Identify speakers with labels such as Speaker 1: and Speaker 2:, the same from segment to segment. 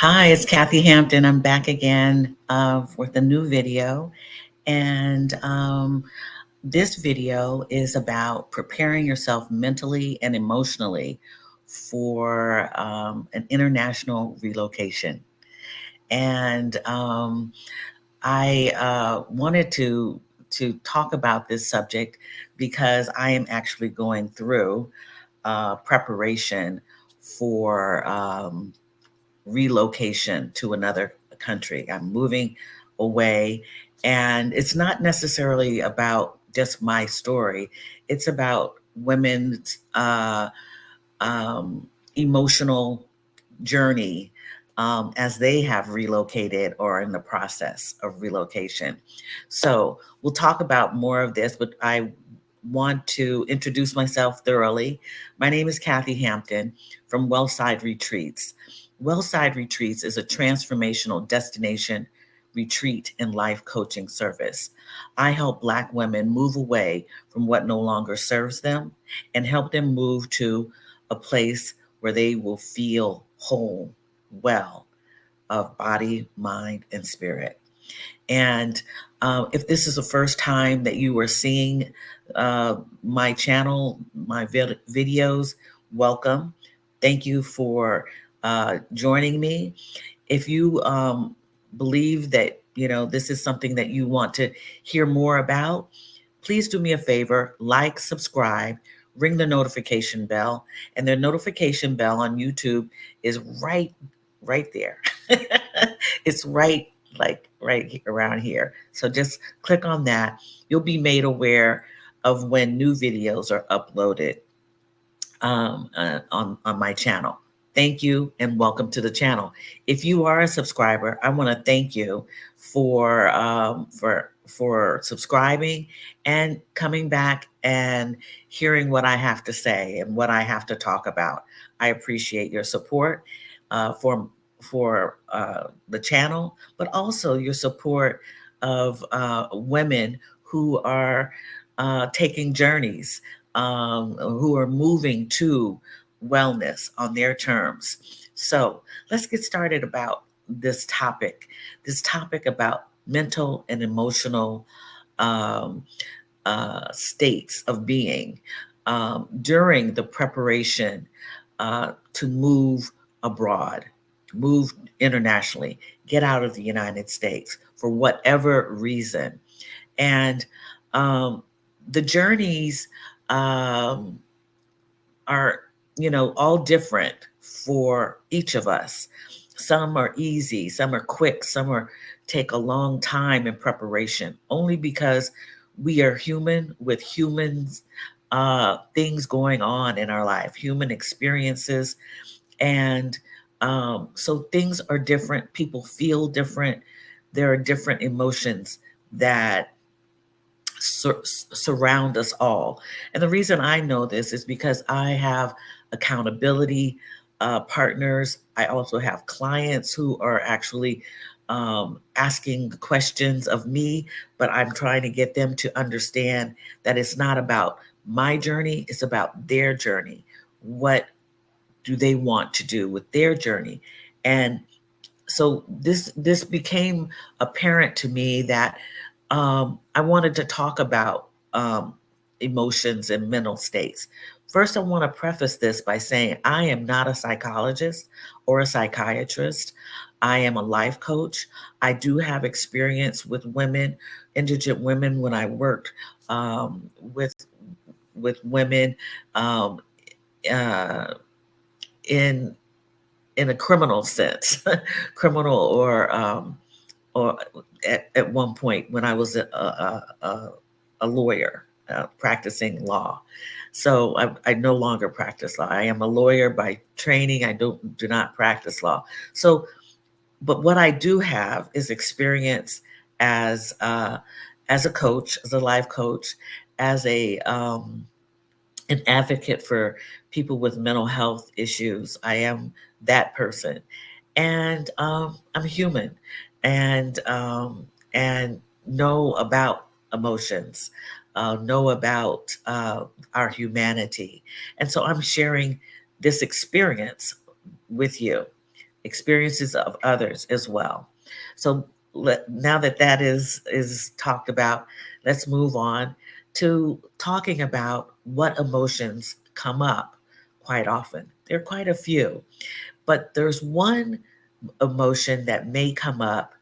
Speaker 1: Hi, it's Kathy Hampton. I'm back again with a new video. And this video is about preparing yourself mentally and emotionally for an international relocation. And I wanted to talk about this subject because I am actually going through preparation for relocation to another country. I'm moving away, and it's not necessarily about just my story. It's about women's emotional journey as they have relocated or in the process of relocation. So we'll talk about more of this, but I want to introduce myself thoroughly. My name is Kathy Hampton from Wellside Retreats. Wellside Retreats is a transformational destination retreat and life coaching service. I help Black women move away from what no longer serves them and help them move to a place where they will feel whole, well, of body, mind, and spirit. And if this is the first time that you are seeing my channel, my videos, welcome. Thank you for joining me. If you believe that this is something that you want to hear more about, please do me a favor, like, subscribe, ring the notification bell, and the notification bell on YouTube is right there. It's right around here. So just click on that. You'll be made aware of when new videos are uploaded on my channel. Thank you and welcome to the channel. If you are a subscriber, I want to thank you for subscribing and coming back and hearing what I have to say and what I have to talk about. I appreciate your support for the channel, but also your support of women who are taking journeys, who are moving to wellness on their terms. So let's get started about this topic about mental and emotional um, states of being during the preparation to move abroad, move internationally, get out of the United States for whatever reason. And um, the journeys um, are, all different for each of us. Some are easy, some are quick, some are take a long time in preparation, only because we are human with humans, things going on in our life, human experiences. And so things are different. People feel different. There are different emotions that surround us all. And the reason I know this is because I have accountability partners. I also have clients who are actually asking questions of me, but I'm trying to get them to understand that it's not about my journey, it's about their journey. What do they want to do with their journey? And so this became apparent to me that I wanted to talk about emotions and mental states. First, I want to preface this by saying I am not a psychologist or a psychiatrist. I am a life coach. I do have experience with women, indigent women, when I worked with women um, uh, in in a criminal sense, criminal or at one point when I was a lawyer practicing law. So I no longer practice law. I am a lawyer by training. I do not practice law. So, but what I do have is experience as as a coach, as a life coach, as a an advocate for people with mental health issues. I am that person, and I'm human, and know about emotions, know about our humanity, and so I'm sharing this experience with you. experiences of others as well. So now that that is talked about, let's move on to talking about what emotions come up quite often. There are quite a few, but there's one emotion that may come up,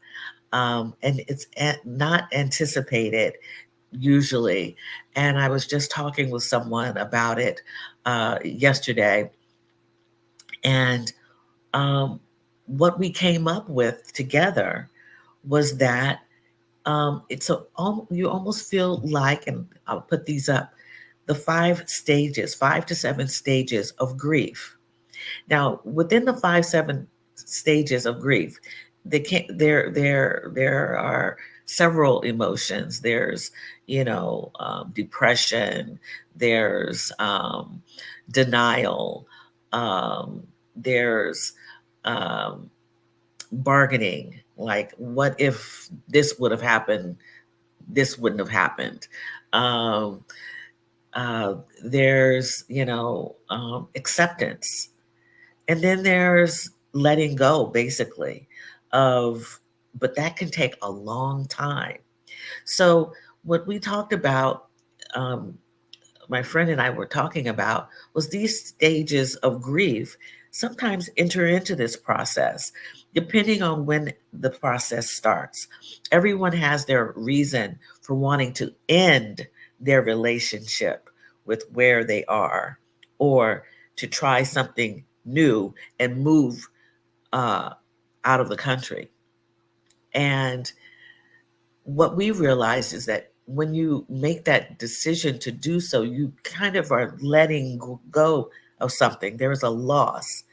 Speaker 1: and it's not anticipated usually. And I was just talking with someone about it yesterday, and um, what we came up with together was that you almost feel like, and I'll put these up, the 5 stages, 5 to 7 stages of grief. Now, within the 5, 7 stages of grief, there are several emotions. There's depression. There's denial. There's um, bargaining. Like, what if this would have happened? This wouldn't have happened. Um, there's acceptance, and then there's letting go, basically, of, but that can take a long time. So, what we talked about, um, my friend and I were talking about, was these stages of grief sometimes enter into this process, depending on when the process starts. Everyone has their reason for wanting to end their relationship with where they are, or to try something new and move uh, out of the country. And what we realized is that when you make that decision to do so, you kind of are letting go of something. There is a loss,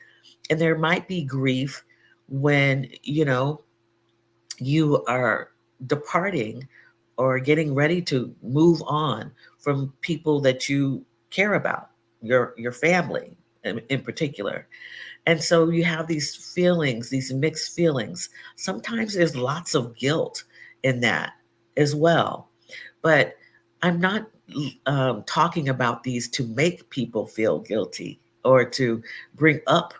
Speaker 1: and there might be grief when you are departing or getting ready to move on from people that you care about, your family in particular. And so you have these feelings, these mixed feelings. Sometimes there's lots of guilt in that as well. But I'm not talking about these to make people feel guilty or to bring up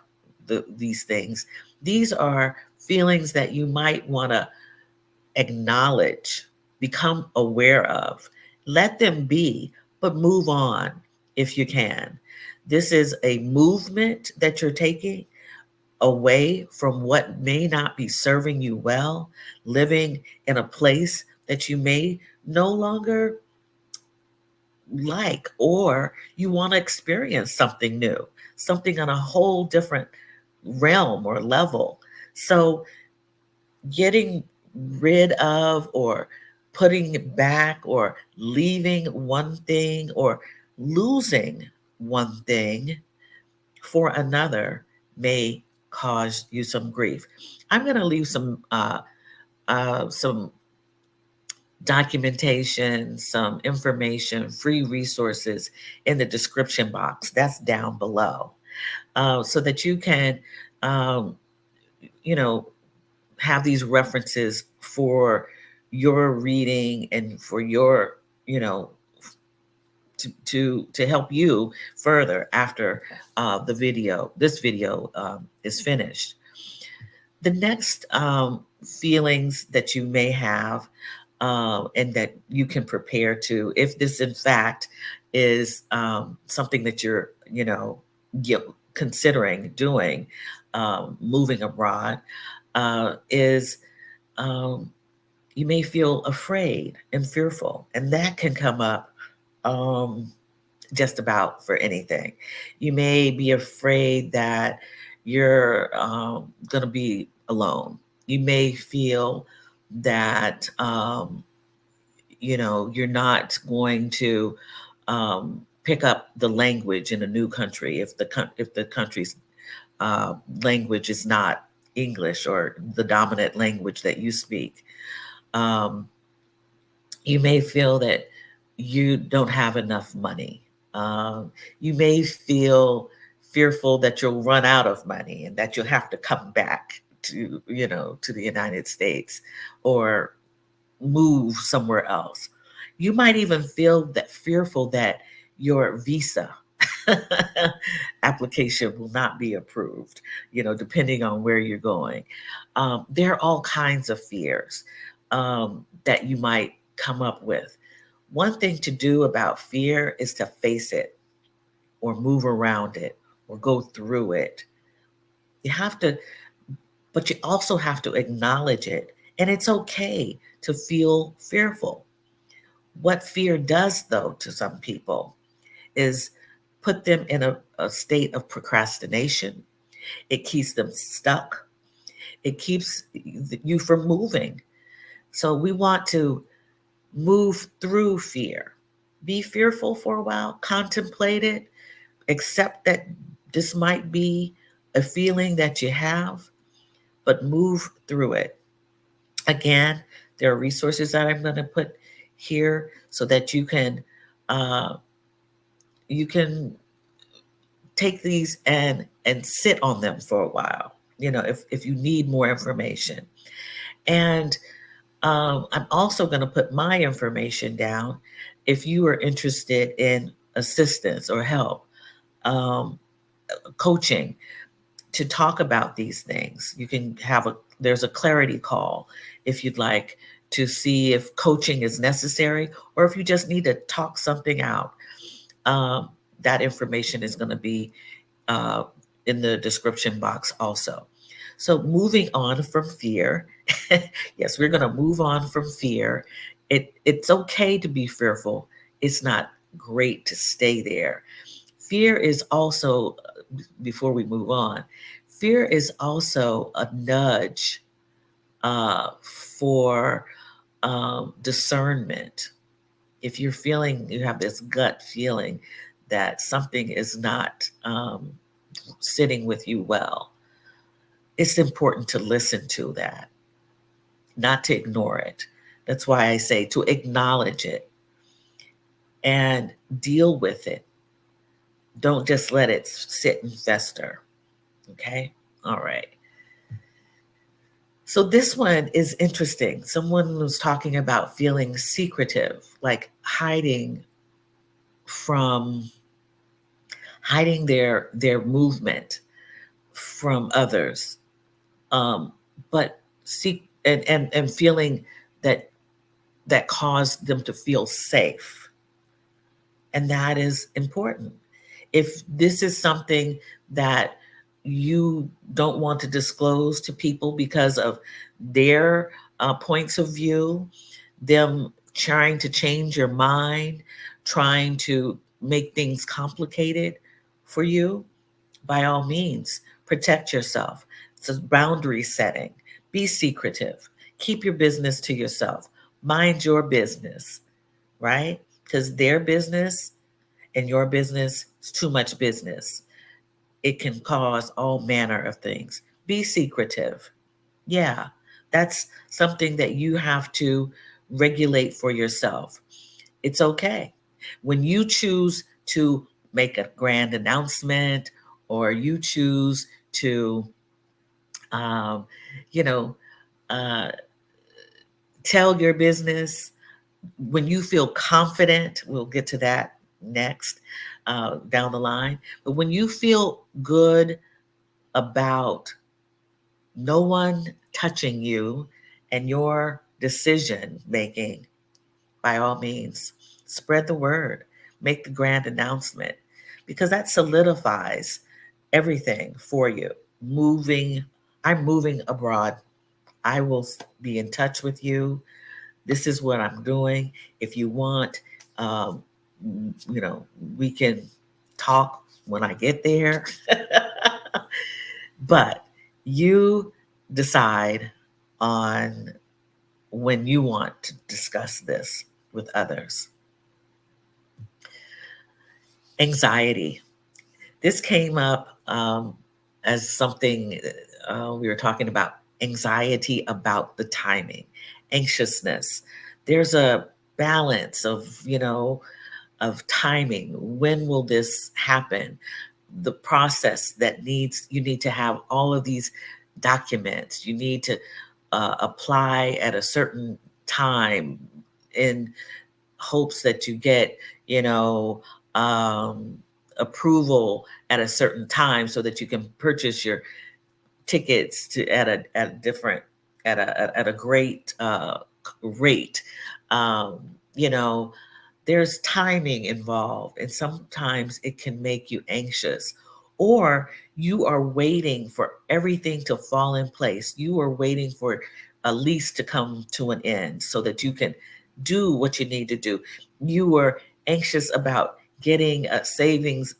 Speaker 1: these things. These are feelings that you might want to acknowledge, become aware of, let them be, but move on if you can. This is a movement that you're taking away from what may not be serving you well, living in a place that you may no longer like, or you want to experience something new, something on a whole different realm or level. So, getting rid of, or putting it back, or leaving one thing, or losing one thing for another may cause you some grief. I'm going to leave some documentation, some information, free resources in the description box. That's down below, so that you can, um, you know, have these references for your reading and for your, to help you further after this video is finished. The next feelings that you may have, and that you can prepare to, if this in fact is something that you're, considering doing, moving abroad, is um, you may feel afraid and fearful, and that can come up um, just about for anything. You may be afraid that you're going to be alone. You may feel that you're not going to pick up the language in a new country if the country's language is not English or the dominant language that you speak. Um, you may feel that you don't have enough money. You may feel fearful that you'll run out of money and that you'll have to come back to the United States or move somewhere else. You might even feel that fearful that your visa application will not be approved, depending on where you're going. There are all kinds of fears that you might come up with. One thing to do about fear is to face it or move around it or go through it. You have to, but you also have to acknowledge it. And it's okay to feel fearful. What fear does, though, to some people is put them in a state of procrastination. It keeps them stuck. It keeps you from moving. So we want to move through fear. Be fearful for a while, contemplate it, accept that this might be a feeling that you have, but move through it. Again, there are resources that I'm going to put here so that uh, you can take these and sit on them for a while. If you need more information, and I'm also going to put my information down if you are interested in assistance or help, um, coaching to talk about these things. You can there's a clarity call if you'd like to see if coaching is necessary or if you just need to talk something out. Um, that information is going to be uh, in the description box also. So moving on from fear, yes, we're going to move on from fear. It's okay to be fearful. It's not great to stay there. Fear is also, before we move on, fear is also a nudge for discernment. If you're feeling, you have this gut feeling that something is not sitting with you well, it's important to listen to that, not to ignore it. That's why I say to acknowledge it and deal with it. Don't just let it sit and fester. Okay? All right. So this one is interesting. Someone was talking about feeling secretive, like from hiding their movement from others, but seek and feeling that caused them to feel safe, and that is important. If this is something that you don't want to disclose to people because of their points of view, them trying to change your mind, trying to make things complicated for you, by all means, protect yourself. It's a boundary setting. Be secretive. Keep your business to yourself. Mind your business, right? Because their business and your business is too much business. It can cause all manner of things. Be secretive. Yeah, that's something that you have to regulate for yourself. It's okay. When you choose to make a grand announcement or you choose to, um, you know, uh, tell your business, when you feel confident, we'll get to that next down the line. But when you feel good about no one touching you and your decision making, by all means, spread the word, make the grand announcement, because that solidifies everything for you. Moving, I'm moving abroad. I will be in touch with you. This is what I'm doing. If you want, um, we can talk when I get there. But you decide on when you want to discuss this with others. Anxiety. This came up as something we were talking about, anxiety about the timing, anxiousness. There's a balance of timing. When will this happen? The process that you need to have all of these documents. You need to apply at a certain time in hopes that you get, um, approval at a certain time so that you can purchase your tickets to at a different at a great rate. You know, there's timing involved, and sometimes it can make you anxious. Or you are waiting for everything to fall in place. You are waiting for a lease to come to an end so that you can do what you need to do. You are anxious about getting savings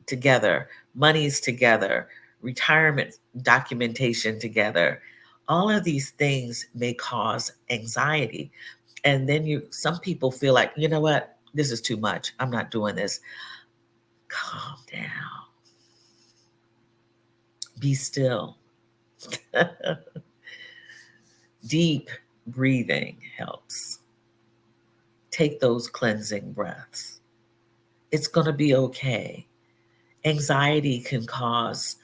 Speaker 1: together, monies together, retirement documentation together. All of these things may cause anxiety. And then some people feel like, you know what, this is too much. I'm not doing this. Calm down. Be still. Deep breathing helps. Take those cleansing breaths. It's going to be okay. Anxiety can cause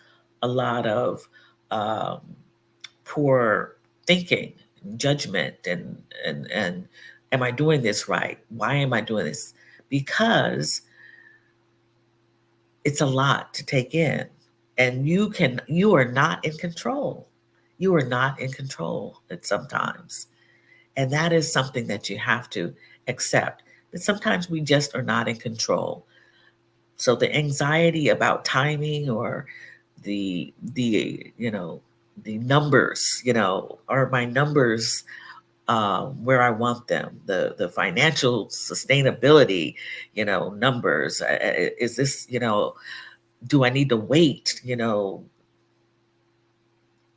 Speaker 1: a lot of um, poor thinking, judgment, and am I doing this right? Why am I doing this? Because it's a lot to take in, and you are not in control. You are not in control at sometimes, and that is something that you have to accept. That sometimes we just are not in control. So the anxiety about timing or the the numbers, are my numbers where I want them? The financial sustainability, numbers. Is this, do I need to wait?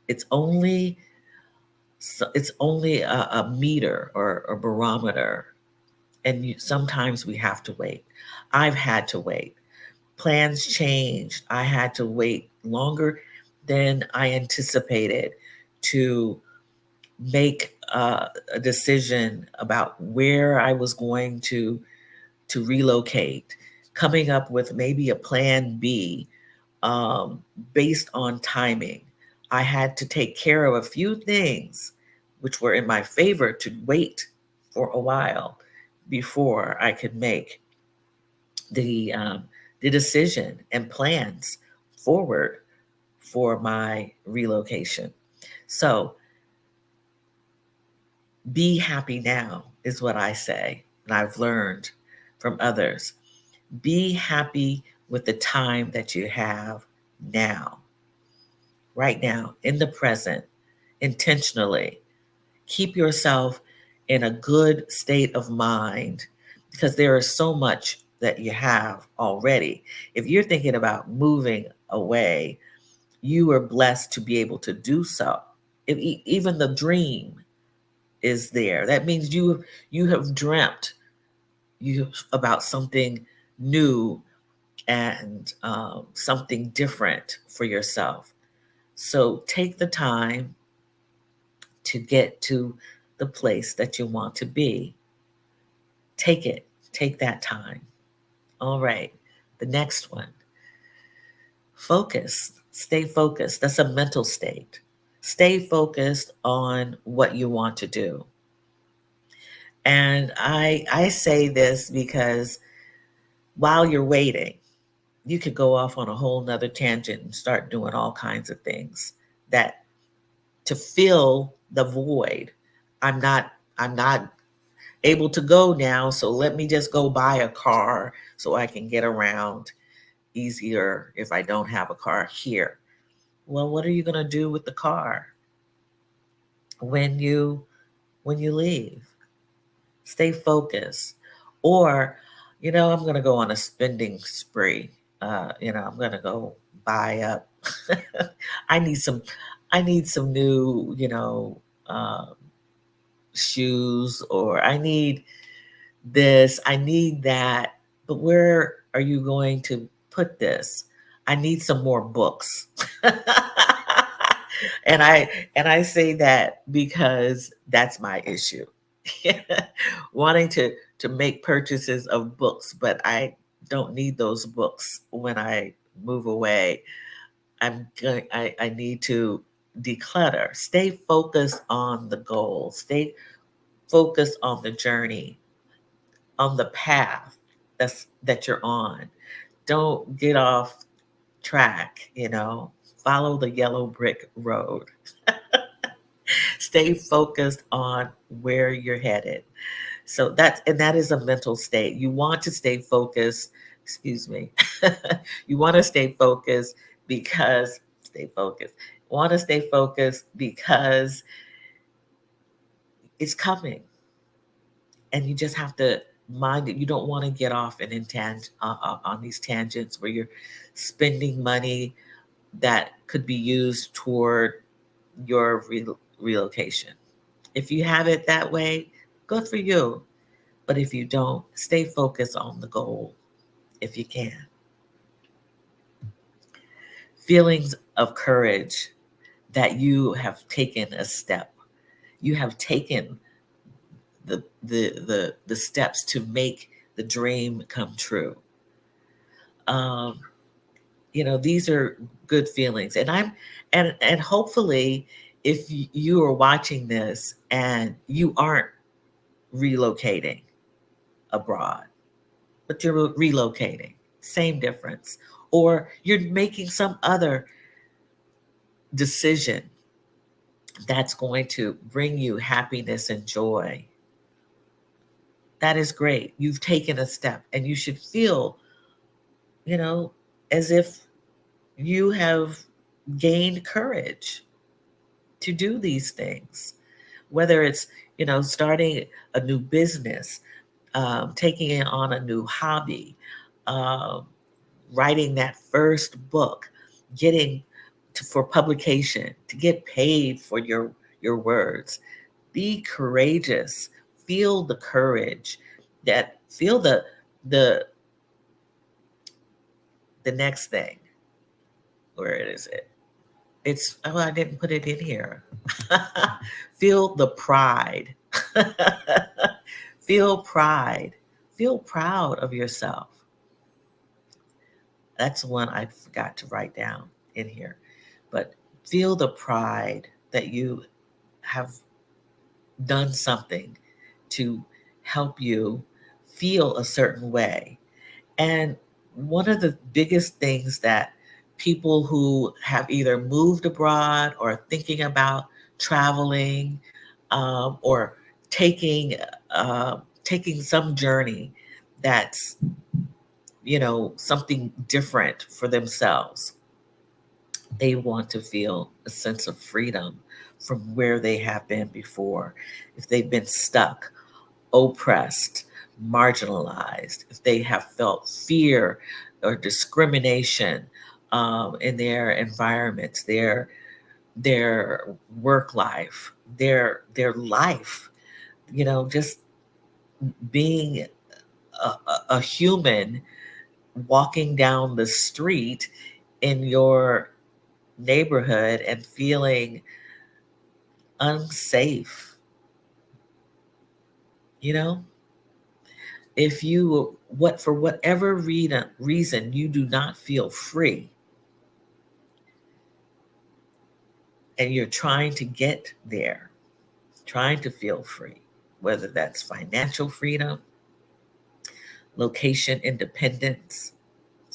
Speaker 1: It's only it's only a meter or a barometer, and sometimes we have to wait. I've had to wait. Plans changed. I had to wait longer than I anticipated to make a decision about where I was going to relocate, coming up with maybe a plan B um, based on timing. I had to take care of a few things which were in my favor to wait for a while before I could make the um, the decision and plans forward for my relocation. So be happy now is what I say, and I've learned from others. Be happy with the time that you have now, right now, in the present, intentionally. Keep yourself in a good state of mind because there is so much that you have already. If you're thinking about moving away, you are blessed to be able to do so. If even the dream is there, that means you have dreamt about something new and something different for yourself. So take the time to get to the place that you want to be. Take it. Take that time. All right. The next one. Focus. Stay focused. That's a mental state. Stay focused on what you want to do. And I say this because while you're waiting, you could go off on a whole nother tangent and start doing all kinds of things that to fill the void. I'm not able to go now, so let me just go buy a car so I can get around easier if I don't have a car here. Well, what are you going to do with the car when you leave? Stay focused. Or, I'm going to go on a spending spree. I'm going to go buy up. I need some I need some new, shoes, or I need this, I need that. But where are you going to put this? I need some more books. And I say that because that's my issue. Wanting to make purchases of books, but I don't need those books when I move away. I need to declutter. Stay focused on the goal. Stay focused on the journey, on the path that you're on. Don't get off track, follow the yellow brick road. Stay focused on where you're headed. So that is a mental state. You want to stay focused, excuse me. You want to stay focused because stay focused. Want to stay focused because it's coming. And you just have to mind it. You don't want to get off on these tangents where you're spending money that could be used toward your relocation. If you have it that way, good for you. But if you don't, stay focused on the goal if you can. Feelings of courage that you have taken a step. You have taken the steps to make the dream come true. Um, these are good feelings, and hopefully, if you are watching this and you aren't relocating abroad, but you're relocating, same difference, or you're making some other decision that's going to bring you happiness and joy. That is great. You've taken a step, and you should feel, as if you have gained courage to do these things, whether it's, starting a new business, taking on a new hobby, um, writing that first book, getting for publication, to get paid for your words. Be courageous. Feel the courage. Feel the the next thing. Where is it? I didn't put it in here. Feel the pride. Feel pride. Feel proud of yourself. That's one I forgot to write down in here. But feel the pride that you have done something to help you feel a certain way. And one of the biggest things that people who have either moved abroad or thinking about traveling, or taking taking some journey that's something different for themselves, they want to feel a sense of freedom from where they have been before. If they've been stuck, oppressed, marginalized, if they have felt fear or discrimination in their environments, their work life, their life, just being a human walking down the street in your neighborhood and feeling unsafe, you know if you for whatever reason you do not feel free, and you're trying to get there, trying to feel free, whether that's financial freedom, location independence,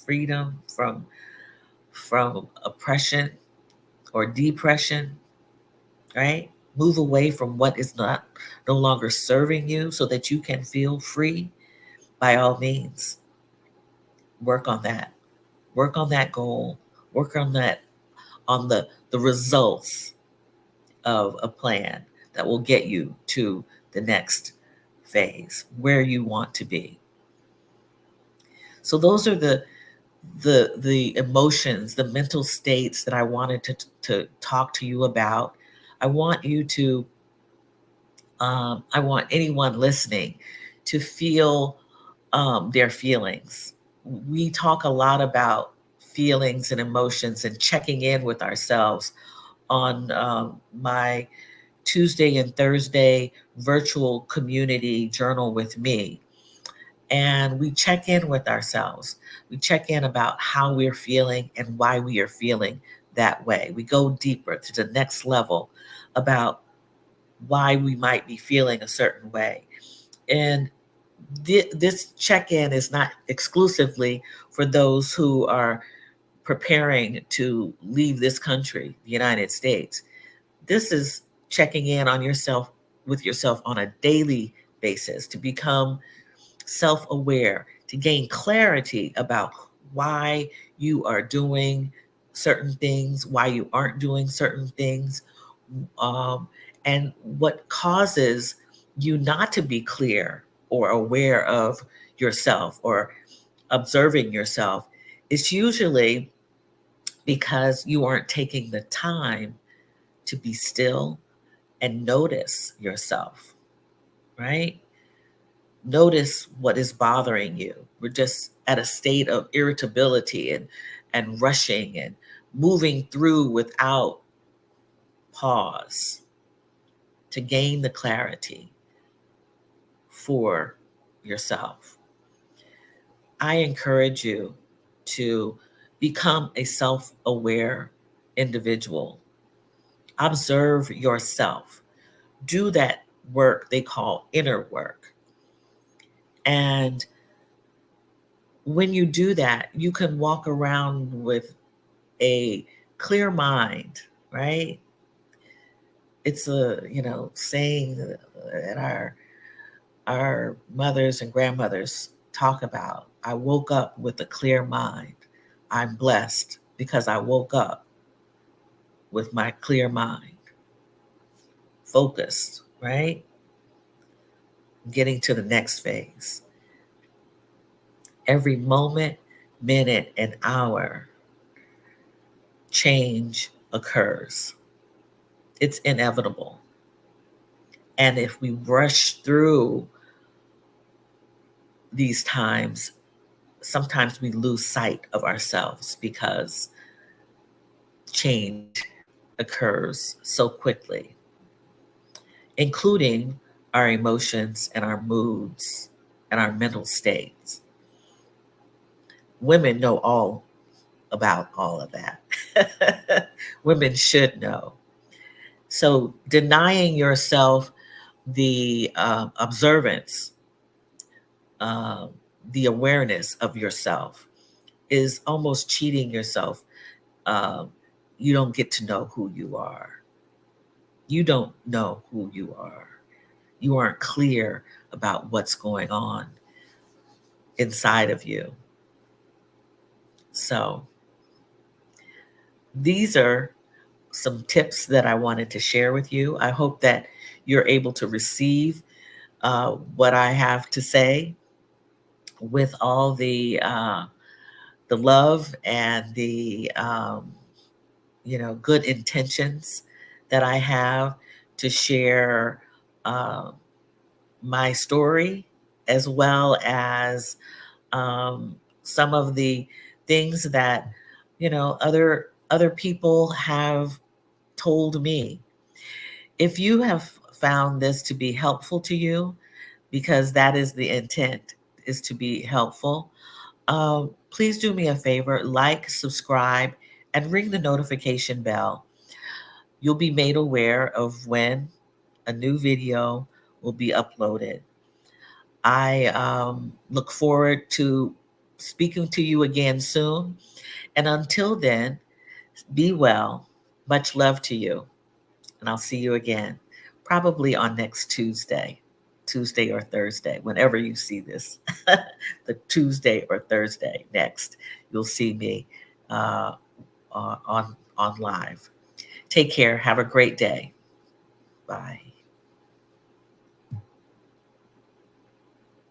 Speaker 1: freedom from oppression or depression, right? Move away from what is no longer serving you so that you can feel free. By all means, work on that. Work on that goal. Work on the results of a plan that will get you to the next phase where you want to be. So those are the emotions, the mental states that I wanted to talk to you about. I want you to I want anyone listening to feel their feelings. We talk a lot about feelings and emotions and checking in with ourselves on my Tuesday and Thursday virtual community journal with me. And we check in with ourselves. We check in about how we're feeling and why we are feeling that way. We go deeper to the next level about why we might be feeling a certain way. And this check-in is not exclusively for those who are preparing to leave this country, the United States. This is checking in on yourself with yourself on a daily basis to become self-aware, to gain clarity about why you are doing certain things, why you aren't doing certain things, and what causes you not to be clear or aware of yourself or observing yourself. It's usually because you aren't taking the time to be still and notice yourself, right? Notice what is bothering you. We're just at a state of irritability and rushing and moving through without pause to gain the clarity for yourself. I encourage you to become a self-aware individual. Observe yourself. Do that work they call inner work. And when you do that, you can walk around with a clear mind, right? It's a, saying that our mothers and grandmothers talk about. I woke up with a clear mind. I'm blessed because I woke up with my clear mind, focused, right? Getting to the next phase. Every moment, minute, and hour, change occurs. It's inevitable. And if we rush through these times, sometimes we lose sight of ourselves because change occurs so quickly, including our emotions and our moods and our mental states. Women know all about all of that. Women should know. So denying yourself the observance, uh, the awareness of yourself is almost cheating yourself. Um, you don't get to know who you are. You don't know who you are. You aren't clear about what's going on inside of you. So these are some tips that I wanted to share with you. I hope that you're able to receive what I have to say with all the love and the good intentions that I have to share my story, as well as some of the things that other people have told me. If you have found this to be helpful to you, because that is the intent, is to be helpful, please do me a favor, like, subscribe, and ring the notification bell. You'll be made aware of when a new video will be uploaded. I look forward to speaking to you again soon. And until then, be well. Much love to you. And I'll see you again, probably on next Tuesday or Thursday, whenever you see this, the Tuesday or Thursday next, you'll see me on live. Take care. Have a great day. Bye.